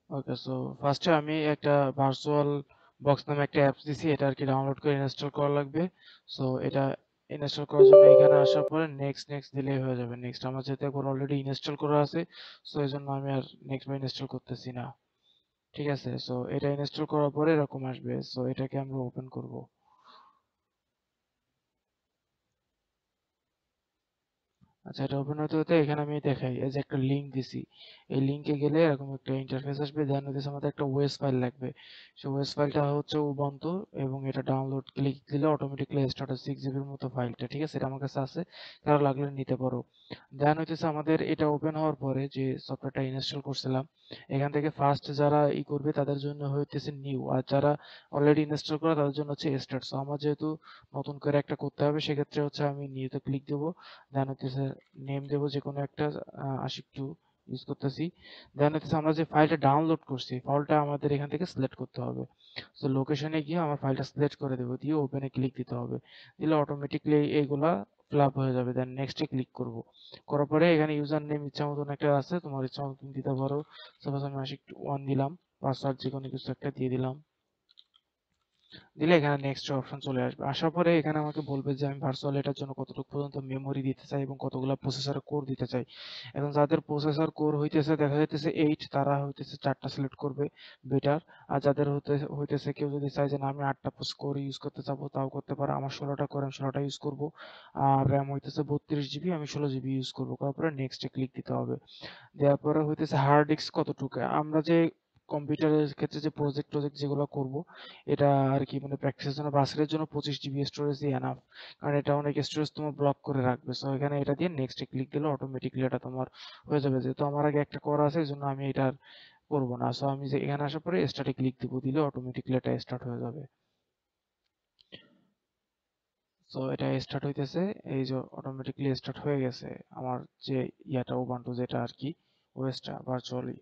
ওকে, so ফার্স্টে আমি একটা ভার্চুয়াল বক্স নামে একটা অ্যাপস দিছি, এটা আর কি ডাউনলোড করে ইনস্টল করা লাগবে। সো এটা ইনস্টল করার জন্য এখানে আসার পরে নেক্সট নেক্সট দিলেই হয়ে যাবে। নেক্সট আমার যেহেতু একবার অলরেডি ইনস্টল করা আছে, সো এই জন্য আমি আর নেক্সট বার ইনস্টল করতেছি না। ঠিক আছে, সো এটা ইনস্টল করার পরে এরকম আসবে। সো এটাকে আমরা ওপেন করব। আচ্ছা, এটা ওপেন হতে হতে এখানে আমি দেখাই, এই যে একটা লিঙ্ক দিছি, এই লিঙ্কে গেলে এরকম একটা ইন্টারফেস আসবে। দেন হচ্ছে আমাদের একটা ওয়েস ফাইল লাগবে। সেই ওয়েস ফাইলটা হচ্ছে উবুন্টু, এবং এটা ডাউনলোড ক্লিক দিলে অটোমেটিকলি স্টার্ট হয় 6 জিবির মতো ফাইলটা। ঠিক আছে, এটা আমার কাছে আছে, কারো লাগলে নিতে পারো। দেন হচ্ছে আমাদের এটা ওপেন হওয়ার পরে যে সফটওয়্যারটা ইনস্টল করছিলাম, এখান থেকে ফার্স্ট যারা করবে তাদের জন্য হইতেছে নিউ, আর যারা অলরেডি ইনস্টল করা তাদের জন্য হচ্ছে স্টার্ট। সো আমার যেহেতু নতুন করে একটা করতে হবে, সেক্ষেত্রে হচ্ছে আমি নিউতে ক্লিক দেবো। দেন হচ্ছে নেম দেবো যে কোনো একটা, আশিক টু ইউজ করতেছি। দেন হচ্ছে আমরা যে ফাইলটা ডাউনলোড করছি, ফাইলটা আমাদের এখান থেকে সিলেক্ট করতে হবে। সো লোকেশনে গিয়ে আমার ফাইলটা সিলেক্ট করে দেবো, দিয়ে ওপেনে ক্লিক দিতে হবে। দিলে অটোমেটিকলি এইগুলা ফিল আপ হয়ে যাবে। দেন নেক্সটে ক্লিক করব। করার পরে এখানে ইউজার নেম ইচ্ছা মতন একটা আছে, তোমার ইচ্ছা মতন দিতে পারো। সাপোজ আমি আশিক ওয়ান দিলাম, পাসওয়ার্ড যে কোনো কিছু একটা দিয়ে দিলাম। দিলে এখানে নেক্সট অপশন চলে আসবে। আসার পরে এখানে আমাকে বলবে যে আমি ভার্চুয়াল এটার জন্য কতটুকু পর্যন্ত মেমোরি দিতে চাই এবং কতগুলো প্রসেসর কোর দিতে চাই। এখন যাদের প্রসেসর কোর হইতেছে দেখা যাইতেছে 8, তারা হইতেছে 4টা সিলেক্ট করবে, বেটার। আর যাদের হইতেছে কেউ যদি চায় যে না আমি 8টা কোর ইউজ করতে চাবো, তাও করতে পারে। আমার 16টা কোর, আমি 16টা ইউজ করবো। আর র্যাম হইতেছে 32 জিবি, আমি 16 জিবি ইউজ করবো। করার পরে নেক্সটে ক্লিক দিতে হবে। দেওয়ার পরে হইতেছে হার্ড ডিস্ক কতটুকু, আমরা যে কম্পিউটারের ক্ষেত্রে যে প্রজেক্ট টজেক্ট যেগুলো করব, এটা আর কি মানে প্র্যাকটিসের জন্য বাসের জন্য 25 জিবি স্টোরেজ এনাফ। কারণ এটা অনেক স্টোরেজ তোমার ব্লক করে রাখবে। সো এখানে এটা দিয়ে নেক্সটে ক্লিক দিলে অটোমেটিকলি এটা তোমার হয়ে যাবে। যেহেতু আমার আগে একটা করা আছে, এই জন্য আমি এটা আর করবো না। সো আমি যে এখানে আসার পরে স্টার্টে ক্লিক দিব, দিলে অটোমেটিকলি এটা স্টার্ট হয়ে যাবে। সো এটা স্টার্ট হইতেছে, এই যে অটোমেটিকলি স্টার্ট হয়ে গেছে আমার যে ইয়াটা উবান্টু যেটা আর কি ওএসটা ভার্চুয়ালি।